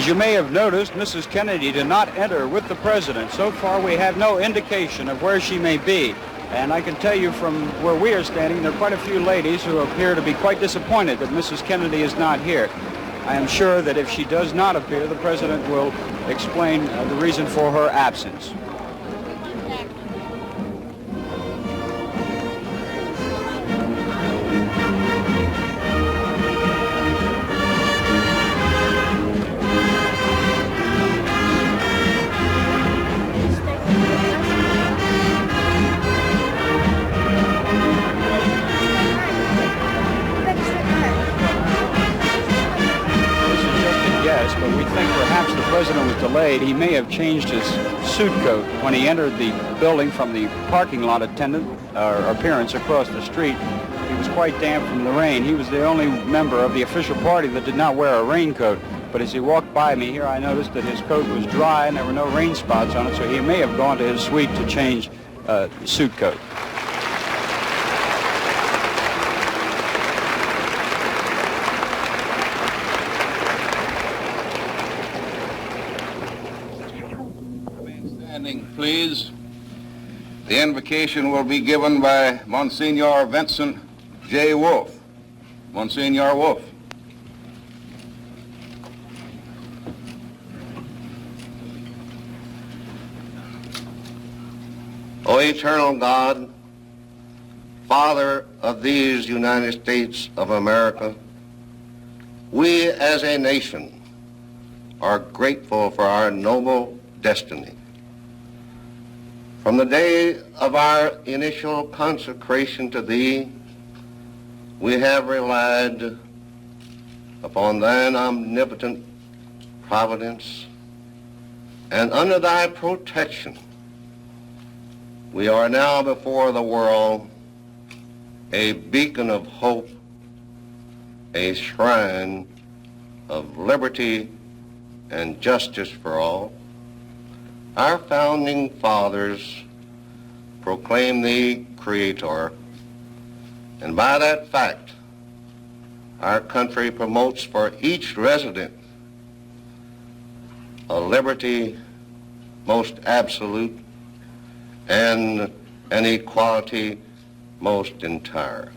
As you may have noticed, Mrs. Kennedy did not enter with the president. So far, we have no indication of where she may be. And I can tell you from where we are standing, there are quite a few ladies who appear to be quite disappointed that Mrs. Kennedy is not here. I am sure that if she does not appear, the president will explain the reason for her absence. But we think perhaps the president was delayed. He may have changed his suit coat when he entered the building from the parking lot appearance across the street. He was quite damp from the rain. He was the only member of the official party that did not wear a raincoat. But as he walked by me here, I noticed that his coat was dry and there were no rain spots on it, so he may have gone to his suite to change suit coat. Please. The invocation will be given by Monsignor Vincent J. Wolfe. Monsignor Wolfe. O eternal God, Father of these United States of America, we as a nation are grateful for our noble destiny. From the day of our initial consecration to Thee, we have relied upon Thine omnipotent providence, and under Thy protection, we are now before the world a beacon of hope, a shrine of liberty and justice for all. Our founding fathers proclaimed Thee Creator, and by that fact, our country promotes for each resident a liberty most absolute and an equality most entire.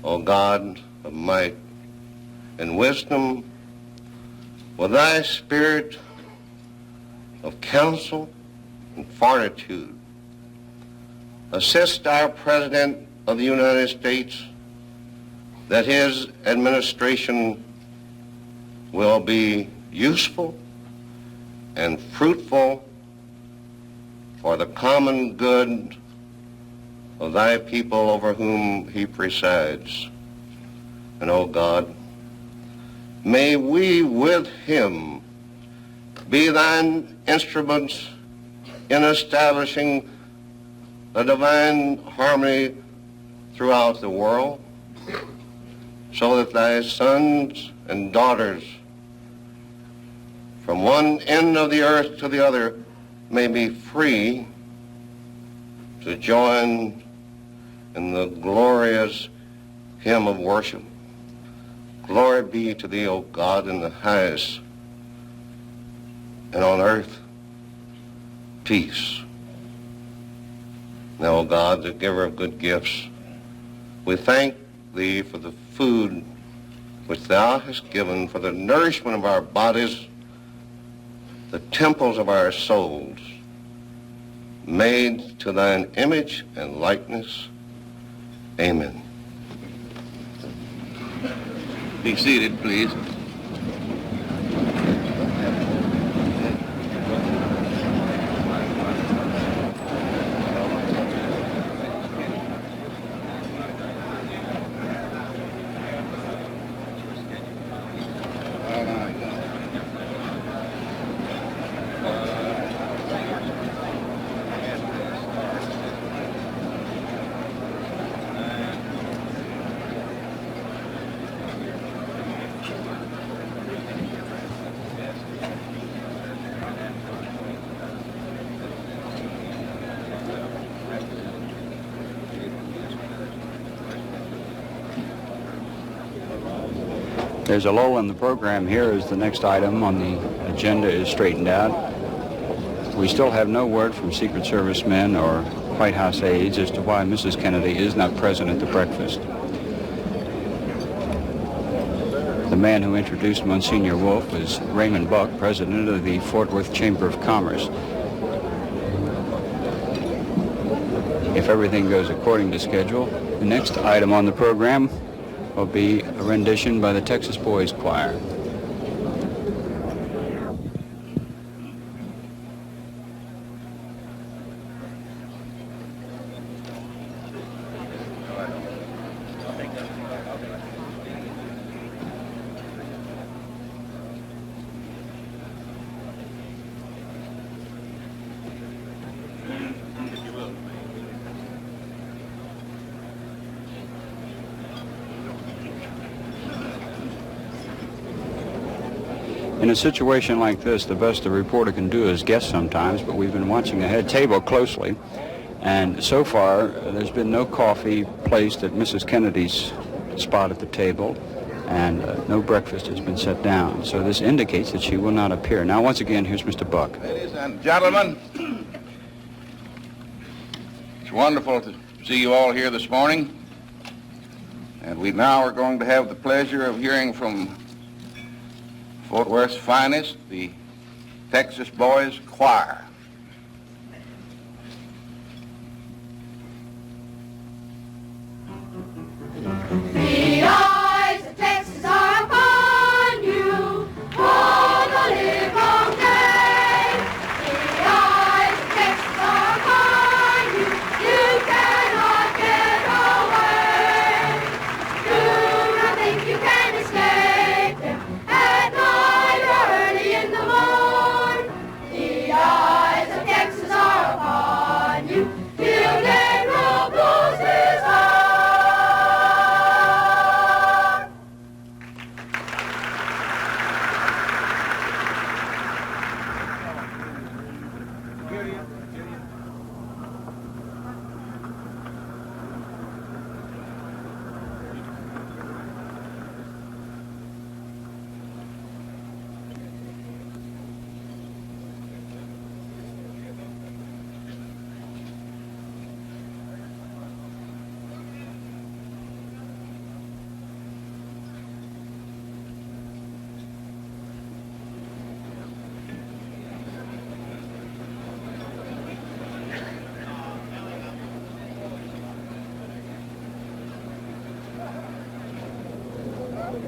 O God of might and wisdom, with Thy Spirit of counsel and fortitude, assist our President of the United States that his administration will be useful and fruitful for the common good of Thy people over whom he presides. And, O God, may we with him be Thine instruments in establishing the divine harmony throughout the world, so that Thy sons and daughters from one end of the earth to the other may be free to join in the glorious hymn of worship. Glory be to Thee, O God, in the highest, and on earth, peace. Now, O God, the giver of good gifts, we thank Thee for the food which Thou hast given for the nourishment of our bodies, the temples of our souls, made to Thine image and likeness. Amen. Be seated, please. There's a lull in the program here as the next item on the agenda is straightened out. We still have no word from Secret Service men or White House aides as to why Mrs. Kennedy is not present at the breakfast. The man who introduced Monsignor Wolf was Raymond Buck, president of the Fort Worth Chamber of Commerce. If everything goes according to schedule, the next item on the program will be a rendition by the Texas Boys Choir. In a situation like this, the best a reporter can do is guess sometimes, but we've been watching the head table closely, and so far there's been no coffee placed at Mrs. Kennedy's spot at the table, and no breakfast has been set down. So this indicates that she will not appear. Now, once again, here's Mr. Buck. Ladies and gentlemen, it's wonderful to see you all here this morning, and we now are going to have the pleasure of hearing from Fort Worth's finest, the Texas Boys Choir. The eyes of Texas are upon you, all the livelong day. The eyes of Texas are upon you, you cannot get away. Do not think you can escape them at night or early in the morn. The eyes of Texas are upon you, till Gabriel blows his horn.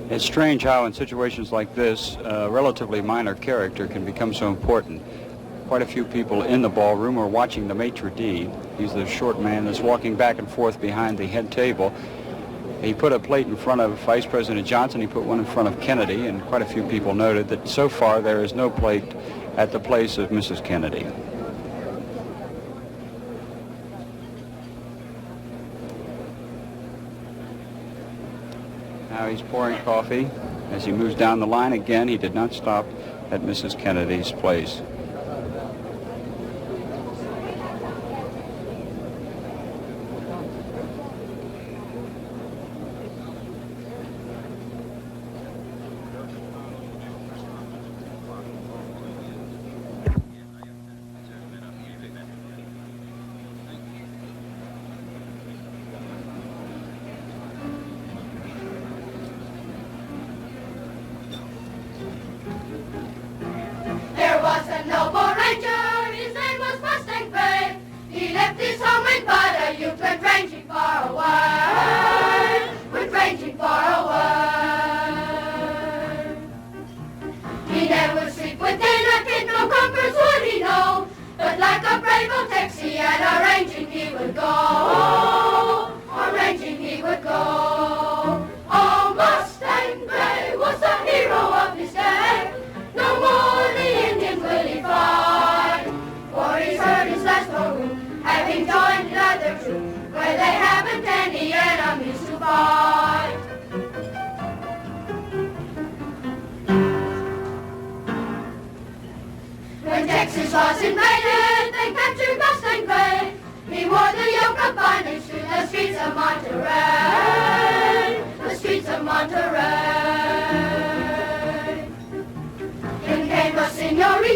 It's strange how in situations like this, a relatively minor character can become so important. Quite a few people in the ballroom are watching the maitre d'. He's the short man that's walking back and forth behind the head table. He put a plate in front of Vice President Johnson. He put one in front of Kennedy, and quite a few people noted that so far there is no plate at the place of Mrs. Kennedy. Now he's pouring coffee. As he moves down the line again, he did not stop at Mrs. Kennedy's place. There was a noble ranger, his name was Mustang Brave. He left his home in Butte, went ranging far away, went ranging far away. He never sleep within a tent, no comforts would he know, but like a brave old Texian, a-ranging he would go, a-ranging he would go. Oh, Mustang Brave was the hero of his day. No more the Indians will he fight, for he's heard his last maroon, having joined another troop, where they haven't any enemies to fight. When Texas was invaded, they captured Mustang Bay. He wore the yoke of bondage through the streets of Monterey, the streets of Monterey.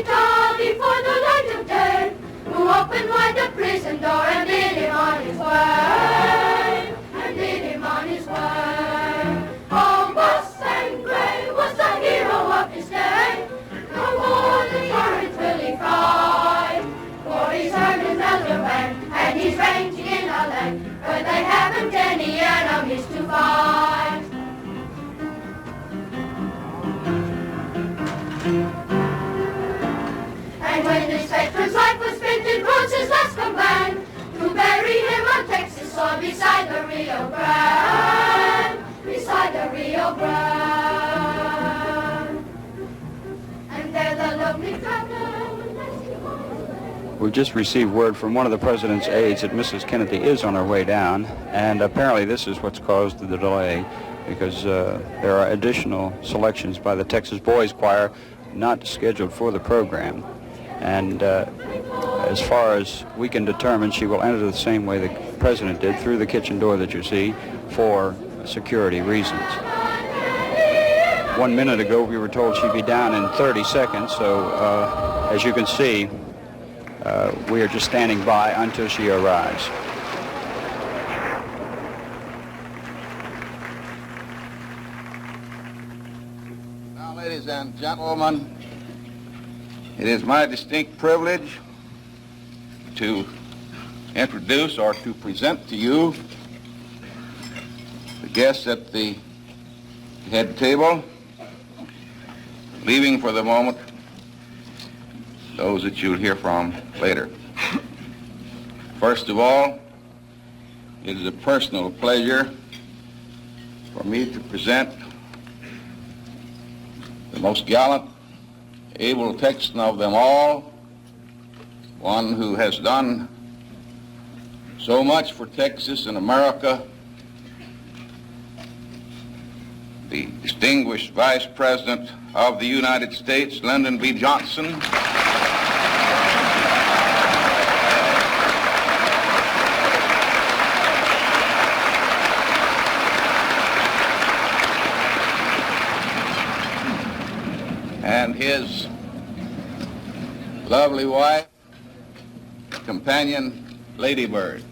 return before the light of day, who opened wide the prison door and did him on his way, and did him on his way. Oh, Mustang Gray was the hero of his day, no more the tyrant will he fight, for he's earned his elder rank, and he's ranging in a land where they haven't any enemies to fight. And when this veteran's life was spent in Rose's last command, to bury him on Texas soil beside the Rio Grande, beside the Rio Grande. And there the lovely traveler. We've just received word from one of the president's aides that Mrs. Kennedy is on her way down, and apparently this is what's caused the delay, because there are additional selections by the Texas Boys Choir not scheduled for the program. And as far as we can determine, she will enter the same way the president did, through the kitchen door that you see, for security reasons. 1 minute ago we were told she'd be down in 30 seconds, so as you can see, we are just standing by until she arrives. Now, ladies and gentlemen, it is my distinct privilege to introduce or to present to you the guests at the head table, leaving for the moment those that you'll hear from later. First of all, it is a personal pleasure for me to present the most gallant, able Texan of them all, one who has done so much for Texas and America, the distinguished Vice President of the United States, Lyndon B. Johnson. And his lovely wife, companion, Lady Bird.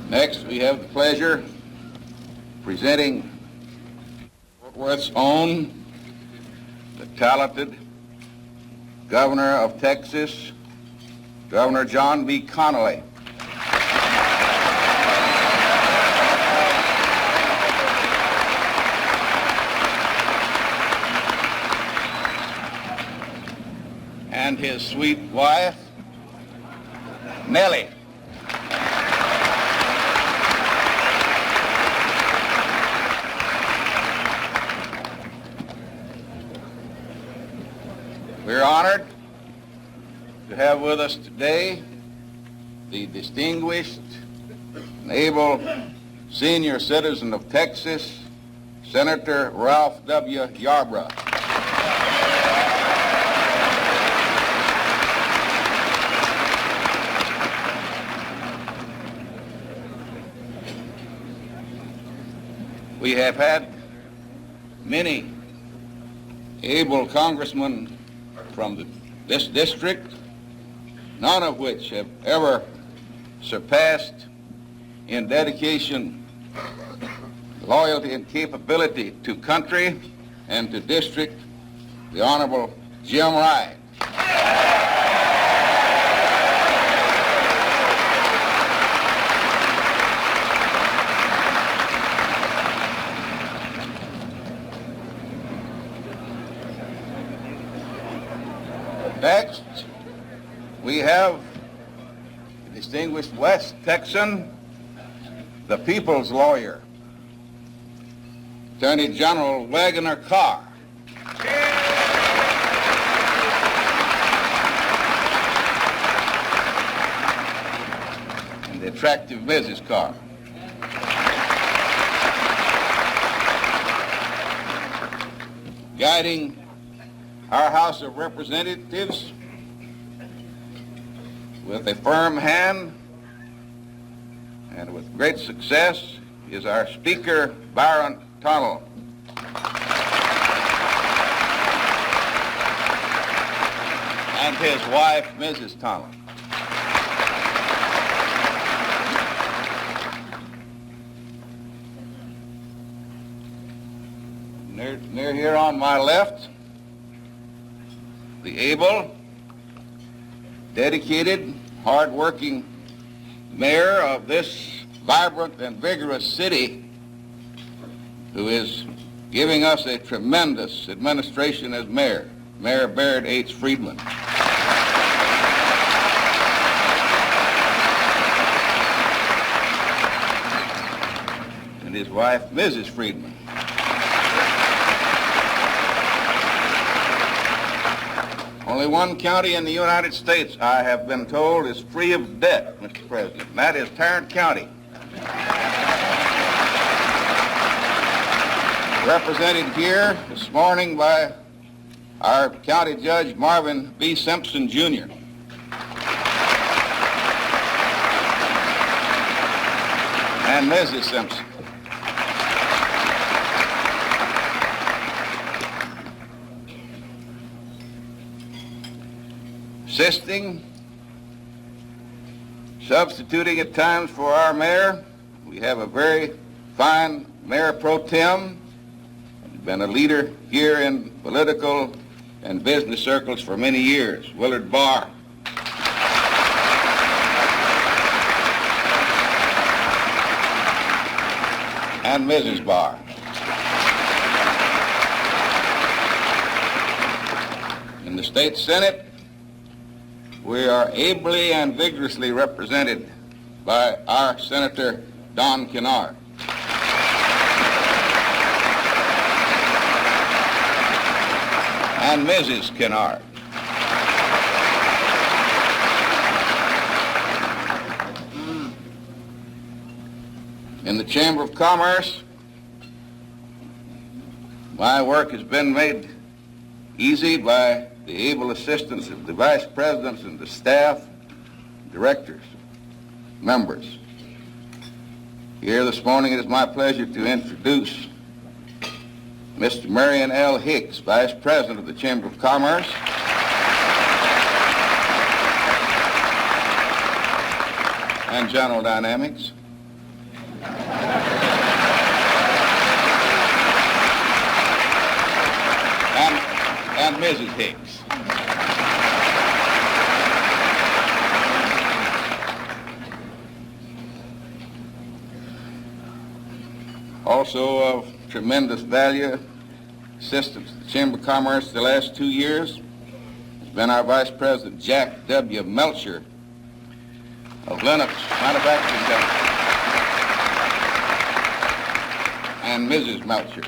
Next, we have the pleasure of presenting Fort Worth's own, the talented Governor of Texas, Governor John B. Connally. And his sweet wife, Nellie. We're honored to have with us today the distinguished and able senior citizen of Texas, Senator Ralph W. Yarborough. We have had many able congressmen from this district, none of which have ever surpassed in dedication, loyalty, and capability to country and to district the Honorable Jim Wright. Next, we have the distinguished West Texan, the people's lawyer, Attorney General Wagoner Carr. And the attractive Mrs. Carr. Guiding our House of Representatives with a firm hand and with great success is our Speaker, Byron Tonnell. And his wife, Mrs. Tonnell. Near here on my left, the able, dedicated, hard-working mayor of this vibrant and vigorous city, who is giving us a tremendous administration as mayor, Mayor Baird H. Friedman. And his wife, Mrs. Friedman. Only one county in the United States, I have been told, is free of debt, Mr. President, and that is Tarrant County. Represented here this morning by our County Judge Marvin B. Simpson, Jr. And Mrs. Simpson. Assisting, substituting at times for our mayor, we have a very fine mayor pro tem. He's been a leader here in political and business circles for many years, Willard Barr. And Mrs. Barr. In the state Senate, we are ably and vigorously represented by our Senator Don Kennard. And Mrs. Kennard. In the Chamber of Commerce, my work has been made easy by the able assistance of the vice presidents and the staff, directors, members. Here this morning it is my pleasure to introduce Mr. Marion L. Hicks, Vice President of the Chamber of Commerce, and General Dynamics. And Mrs. Hicks. Also of tremendous value, assistance to the Chamber of Commerce the last 2 years has been our Vice President Jack W. Melcher of Lennox Manufacturing Company, and Mrs. Melcher.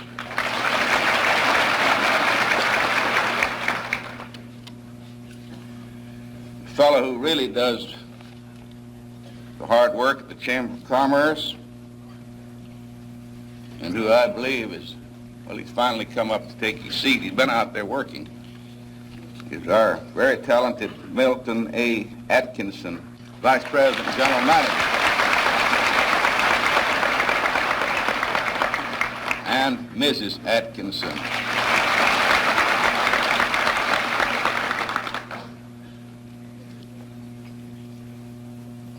The fellow who really does the hard work at the Chamber of Commerce, and who I believe is, well, he's finally come up to take his seat. He's been out there working. Is our very talented Milton A. Atkinson, Vice President and General Manager. And Mrs. Atkinson.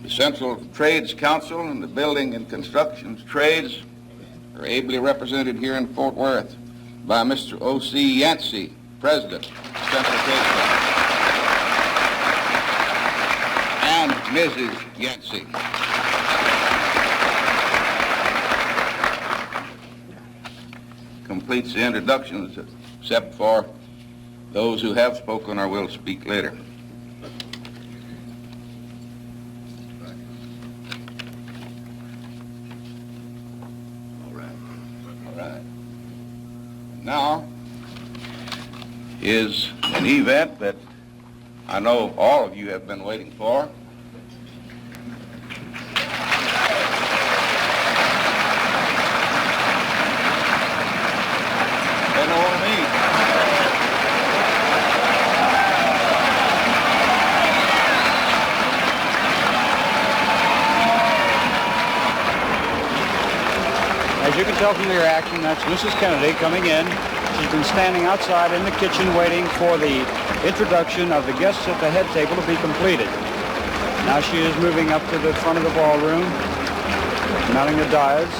The Central Trades Council and the Building and Construction Trades are ably represented here in Fort Worth by Mr. O.C. Yancey, President, Central Trades Council, and Mrs. Yancey. Completes the introductions, except for those who have spoken or will speak later. Now is an event that I know all of you have been waiting for. They know what I mean. tell from the reaction, that's Mrs. Kennedy coming in. She's been standing outside in the kitchen waiting for the introduction of the guests at the head table to be completed. Now she is moving up to the front of the ballroom, mounting the dais.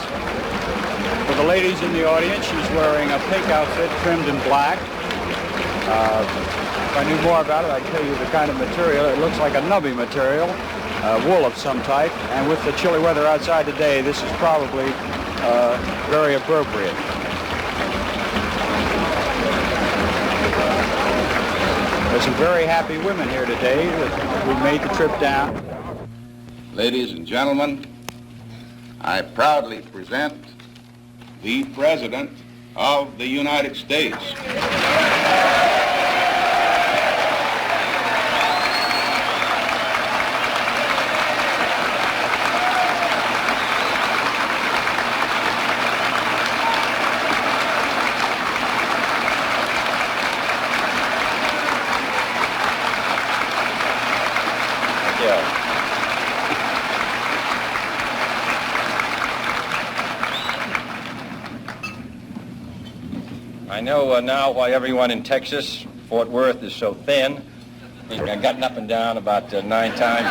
For the ladies in the audience, she's wearing a pink outfit trimmed in black. If I knew more about it, I'd tell you the kind of material. It looks like a nubby material, wool of some type. And with the chilly weather outside today, this is probably very appropriate. There's some very happy women here today that we made the trip down. Ladies and gentlemen, I proudly present the President of the United States. I know now why everyone in Texas, Fort Worth, is so thin. I've gotten up and down about 9 times.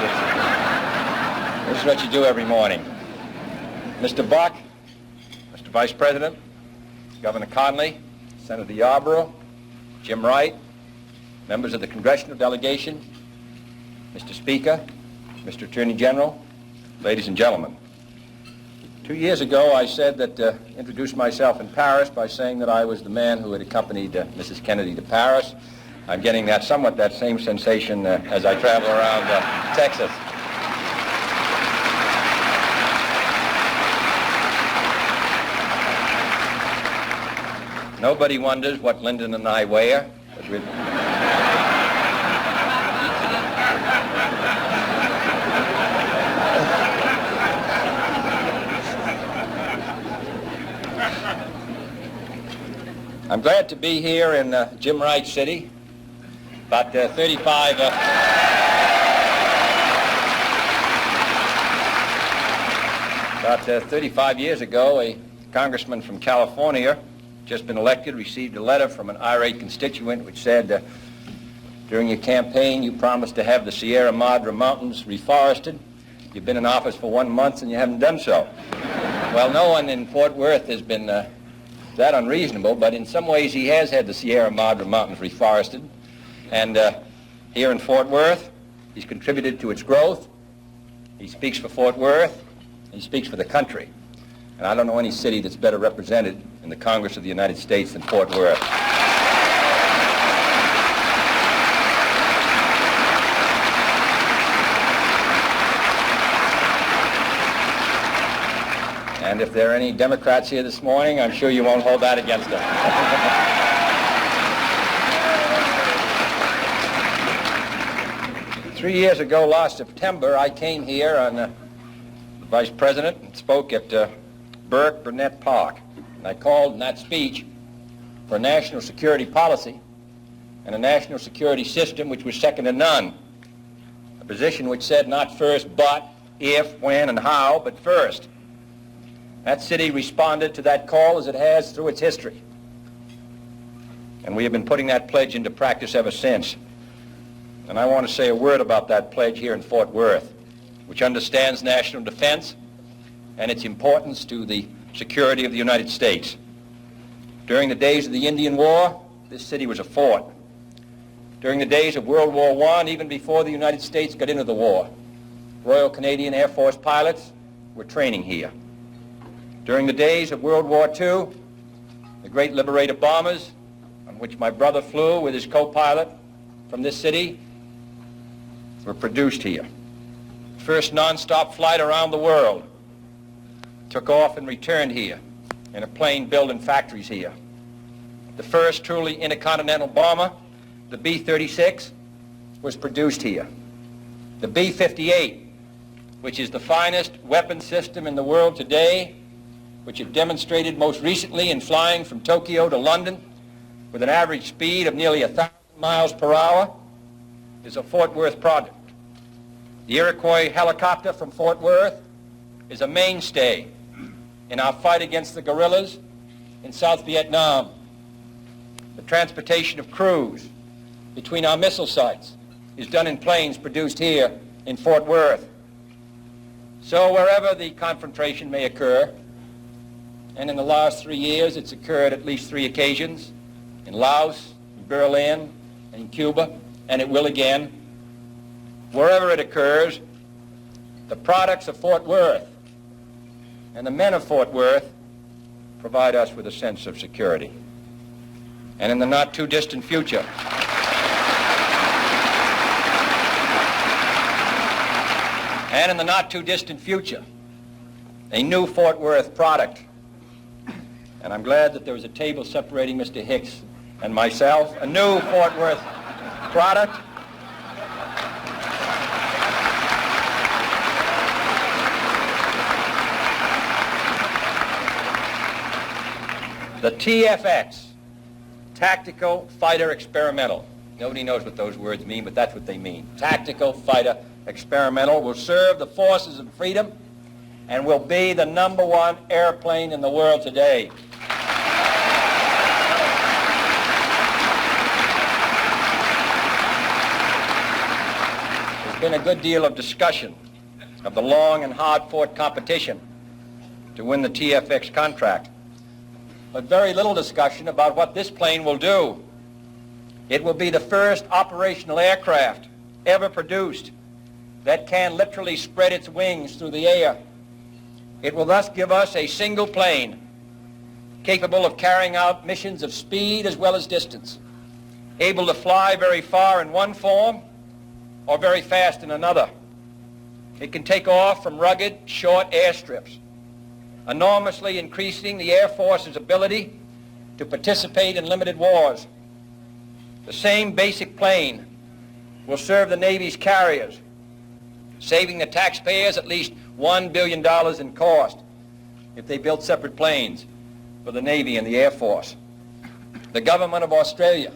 This is what you do every morning. Mr. Buck, Mr. Vice President, Governor Conley, Senator Yarborough, Jim Wright, members of the congressional delegation, Mr. Speaker, Mr. Attorney General, ladies and gentlemen. 2 years ago, I said that, introduced myself in Paris by saying that I was the man who had accompanied Mrs. Kennedy to Paris. I'm getting somewhat that same sensation as I travel around Texas. Nobody wonders what Lyndon and I wear. I'm glad to be here in Jim Wright City. About 35 years ago, a congressman from California, just been elected, received a letter from an irate constituent which said, during your campaign, you promised to have the Sierra Madre Mountains reforested. You've been in office for 1 month and you haven't done so. Well, no one in Fort Worth has been that unreasonable, but in some ways he has had the Sierra Madre Mountains reforested. And here in Fort Worth, he's contributed to its growth. He speaks for Fort Worth. He speaks for the country. And I don't know any city that's better represented in the Congress of the United States than Fort Worth. And if there are any Democrats here this morning, I'm sure you won't hold that against them. 3 years ago, last September, I came here on the Vice President and spoke at Burke Burnett Park. And I called in that speech for a national security policy and a national security system which was second to none. A position which said not first but, if, when, and how, but first. That city responded to that call as it has through its history. And we have been putting that pledge into practice ever since. And I want to say a word about that pledge here in Fort Worth, which understands national defense and its importance to the security of the United States. During the days of the Indian War, this city was a fort. During the days of World War I, even before the United States got into the war, Royal Canadian Air Force pilots were training here. During the days of World War II, the great Liberator bombers, on which my brother flew with his co-pilot from this city, were produced here. The first non-stop flight around the world took off and returned here in a plane built in factories here. The first truly intercontinental bomber, the B-36, was produced here. The B-58, which is the finest weapon system in the world today, which it demonstrated most recently in flying from Tokyo to London with an average speed of nearly 1,000 miles per hour, is a Fort Worth product. The Iroquois helicopter from Fort Worth is a mainstay in our fight against the guerrillas in South Vietnam. The transportation of crews between our missile sites is done in planes produced here in Fort Worth. So wherever the confrontation may occur, and in the last 3 years it's occurred at least 3 occasions, in Laos, in Berlin, and in Cuba, and it will again, wherever it occurs, the products of Fort Worth and the men of Fort Worth provide us with a sense of security. And in the not too distant future, a new Fort Worth product. And I'm glad that there was a table separating Mr. Hicks and myself, a new Fort Worth product. The TFX, Tactical Fighter Experimental. Nobody knows what those words mean, but that's what they mean. Tactical Fighter Experimental will serve the forces of freedom and will be the #1 airplane in the world today. There's been a good deal of discussion of the long and hard-fought competition to win the TFX contract, but very little discussion about what this plane will do. It will be the first operational aircraft ever produced that can literally spread its wings through the air. It will thus give us a single plane capable of carrying out missions of speed as well as distance, able to fly very far in one form or very fast in another. It can take off from rugged, short airstrips, enormously increasing the Air Force's ability to participate in limited wars. The same basic plane will serve the Navy's carriers, saving the taxpayers at least $1 billion in cost if they built separate planes for the Navy and the Air Force. The government of Australia,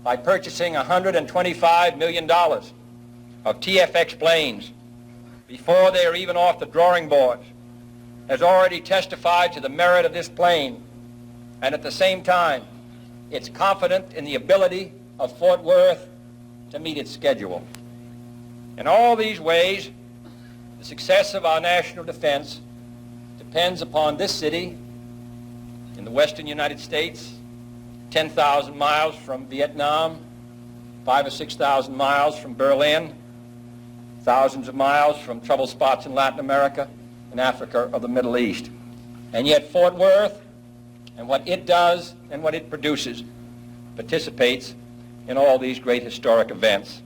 by purchasing $125 million of TFX planes before they are even off the drawing boards, has already testified to the merit of this plane, and at the same time, it's confident in the ability of Fort Worth to meet its schedule. In all these ways, the success of our national defense depends upon this city in the western United States, 10,000 miles from Vietnam, 5,000 or 6,000 miles from Berlin, thousands of miles from trouble spots in Latin America, in Africa, or the Middle East. And yet Fort Worth and what it does and what it produces participates in all these great historic events.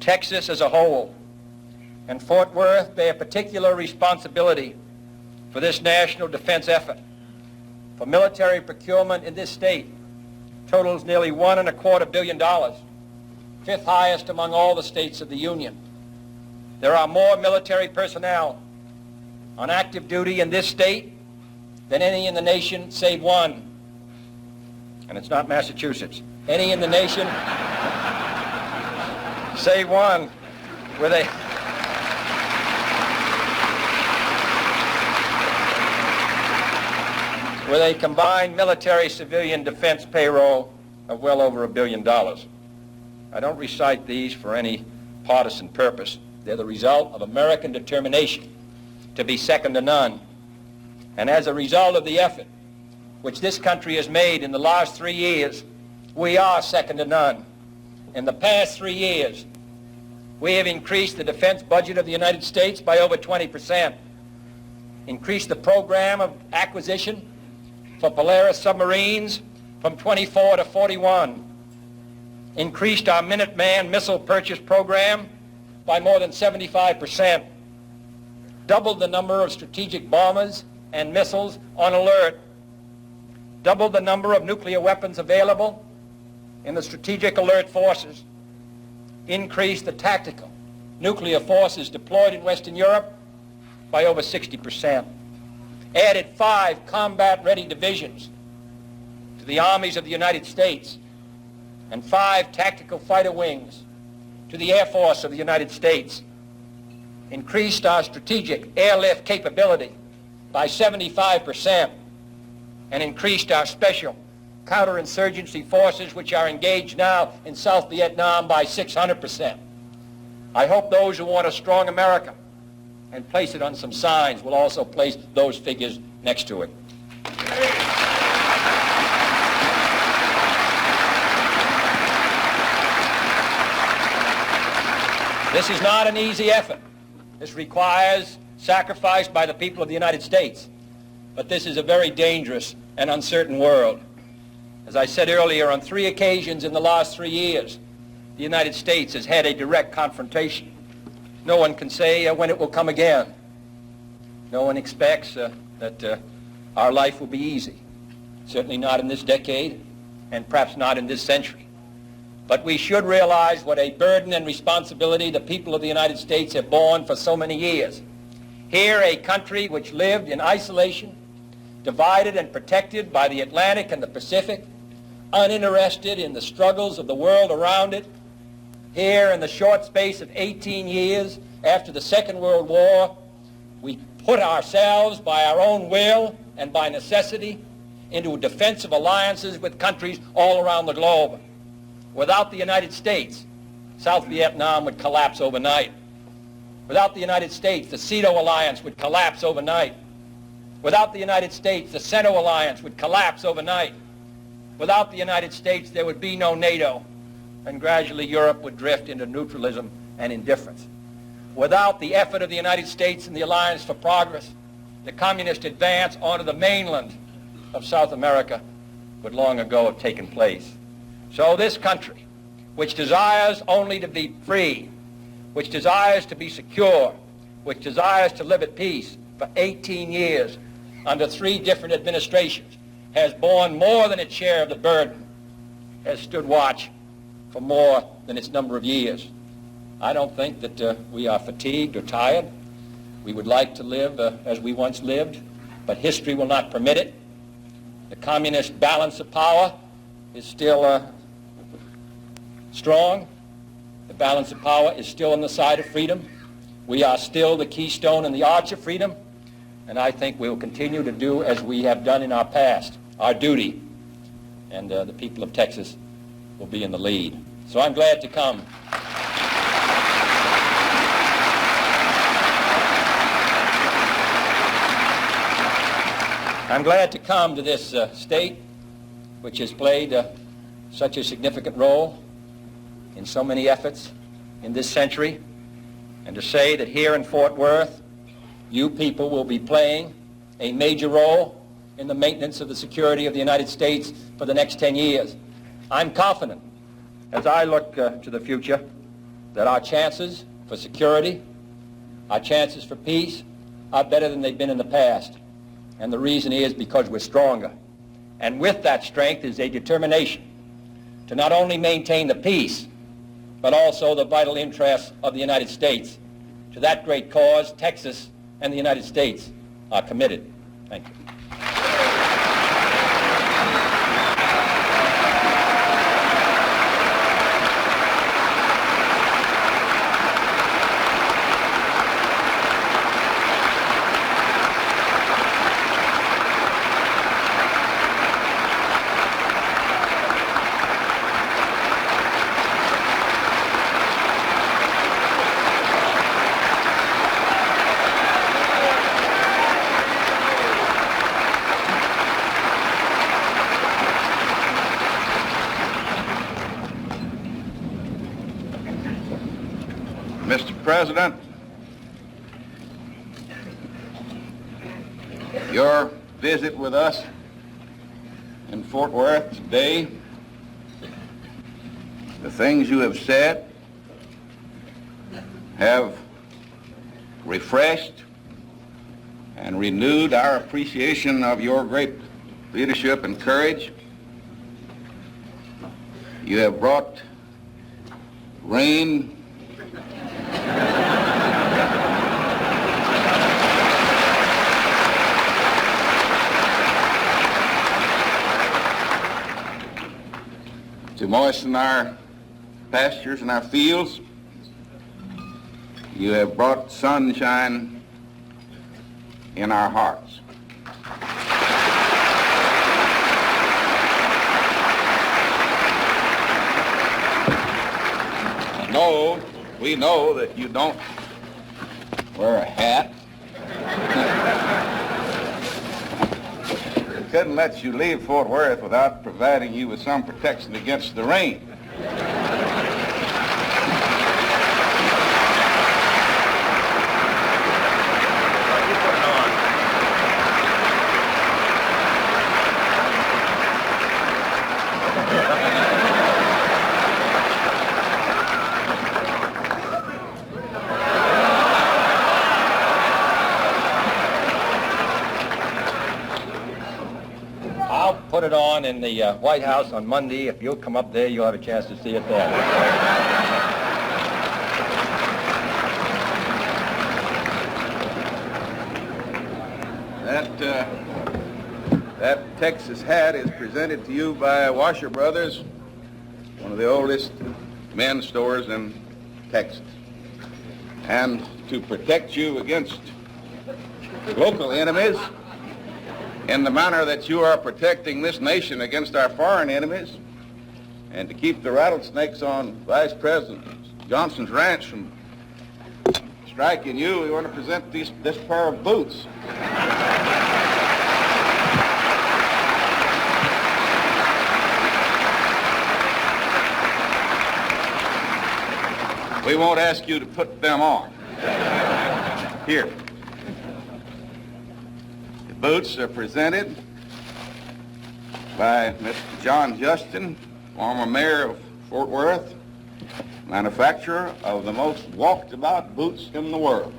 Texas as a whole and Fort Worth bear particular responsibility for this national defense effort. For military procurement in this state totals nearly $1.25 billion, fifth highest among all the states of the Union. There are more military personnel on active duty in this state than any in the nation save one. And it's not Massachusetts. Any in the nation save one with a combined military-civilian defense payroll of well over $1 billion. I don't recite these for any partisan purpose. They're the result of American determination to be second to none. And as a result of the effort which this country has made in the last 3 years, we are second to none. In the past 3 years, we have increased the defense budget of the United States by over 20%, increased the program of acquisition for Polaris submarines from 24 to 41, increased our Minuteman missile purchase program by more than 75%, doubled the number of strategic bombers and missiles on alert, doubled the number of nuclear weapons available in the strategic alert forces, increased the tactical nuclear forces deployed in Western Europe by over 60%, added 5 combat-ready divisions to the armies of the United States and 5 tactical fighter wings to the Air Force of the United States, increased our strategic airlift capability by 75% and increased our special counterinsurgency forces, which are engaged now in South Vietnam, by 600%. I hope those who want a strong America and place it on some signs will also place those figures next to it. This is not an easy effort. This requires sacrifice by the people of the United States. But this is a very dangerous and uncertain world. As I said earlier, on 3 occasions in the last 3 years, the United States has had a direct confrontation. No one can say when it will come again. No one expects that our life will be easy. Certainly not in this decade, and perhaps not in this century. But we should realize what a burden and responsibility the people of the United States have borne for so many years. Here, a country which lived in isolation, divided and protected by the Atlantic and the Pacific, uninterested in the struggles of the world around it. Here, in the short space of 18 years after the Second World War, we put ourselves by our own will and by necessity into defensive alliances with countries all around the globe. Without the United States, South Vietnam would collapse overnight. Without the United States, the CETO alliance would collapse overnight. Without the United States, the CENTO alliance would collapse overnight. Without the United States, there would be no NATO, and gradually Europe would drift into neutralism and indifference. Without the effort of the United States and the Alliance for Progress, the communist advance onto the mainland of South America would long ago have taken place. So this country, which desires only to be free, which desires to be secure, which desires to live at peace for 18 years under 3 different administrations, has borne more than its share of the burden, has stood watch for more than its number of years. I don't think that we are fatigued or tired. We would like to live as we once lived, but history will not permit it. The communist balance of power is still strong. The balance of power is still on the side of freedom. We are still the keystone and the arch of freedom, and I think we will continue to do as we have done in our past, our duty, and the people of Texas will be in the lead. So I'm glad to come. I'm glad to come to this state which has played such a significant role in so many efforts in this century, and to say that here in Fort Worth, you people will be playing a major role in the maintenance of the security of the United States for the next 10 years. I'm confident, as I look to the future, that our chances for security, our chances for peace, are better than they've been in the past. And the reason is because we're stronger. And with that strength is a determination to not only maintain the peace, but also the vital interests of the United States. To that great cause, Texas and the United States are committed. Thank you. Mr. President, your visit with us in Fort Worth today, the things you have said have refreshed and renewed our appreciation of your great leadership and courage. You have brought rain to moisten our pastures and our fields. You have brought sunshine in our hearts. No, we know that you don't wear a hat. We couldn't let you leave Fort Worth without providing you with some protection against the rain. Put it on in the White House on Monday. If you'll come up there, you'll have a chance to see it there. That Texas hat is presented to you by Washer Brothers, one of the oldest men's stores in Texas. And to protect you against local enemies, in the manner that you are protecting this nation against our foreign enemies, and to keep the rattlesnakes on Vice President Johnson's ranch from striking you, we want to present this pair of boots. We won't ask you to put them on. Here. Boots are presented by Mr. John Justin, former mayor of Fort Worth, manufacturer of the most walked-about boots in the world.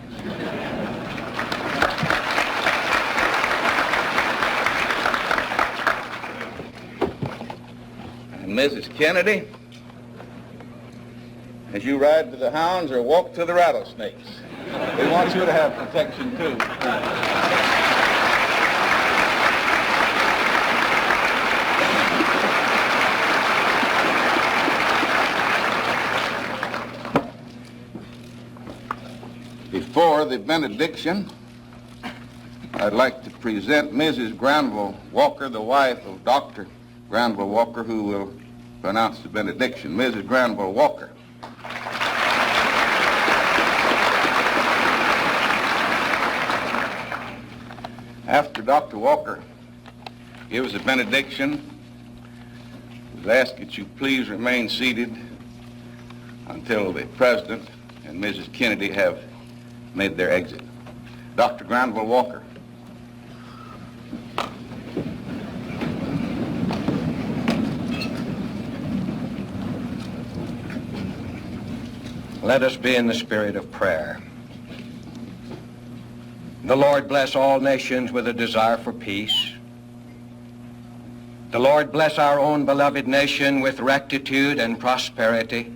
And Mrs. Kennedy, as you ride to the hounds or walk to the rattlesnakes, we want you to have protection too. Before the benediction, I'd like to present Mrs. Granville Walker, the wife of Dr. Granville Walker, who will pronounce the benediction. Mrs. Granville Walker. After Dr. Walker gives the benediction, I ask that you please remain seated until the President and Mrs. Kennedy have made their exit. Dr. Granville Walker. Let us be in the spirit of prayer. The Lord bless all nations with a desire for peace. The Lord bless our own beloved nation with rectitude and prosperity,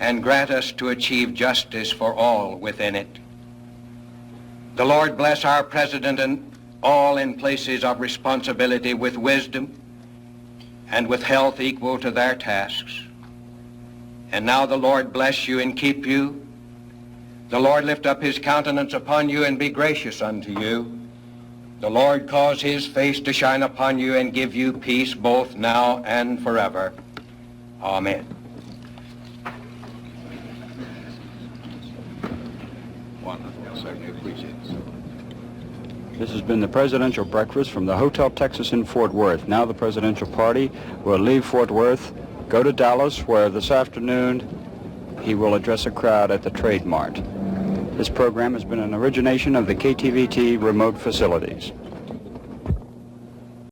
and grant us to achieve justice for all within it. The Lord bless our President and all in places of responsibility with wisdom and with health equal to their tasks. And now the Lord bless you and keep you. The Lord lift up his countenance upon you and be gracious unto you. The Lord cause his face to shine upon you and give you peace both now and forever. Amen. Certainly appreciate it. This has been the presidential breakfast from the Hotel Texas in Fort Worth. Now the presidential party will leave Fort Worth, go to Dallas, where this afternoon he will address a crowd at the Trade Mart. This program has been an origination of the KTVT remote facilities.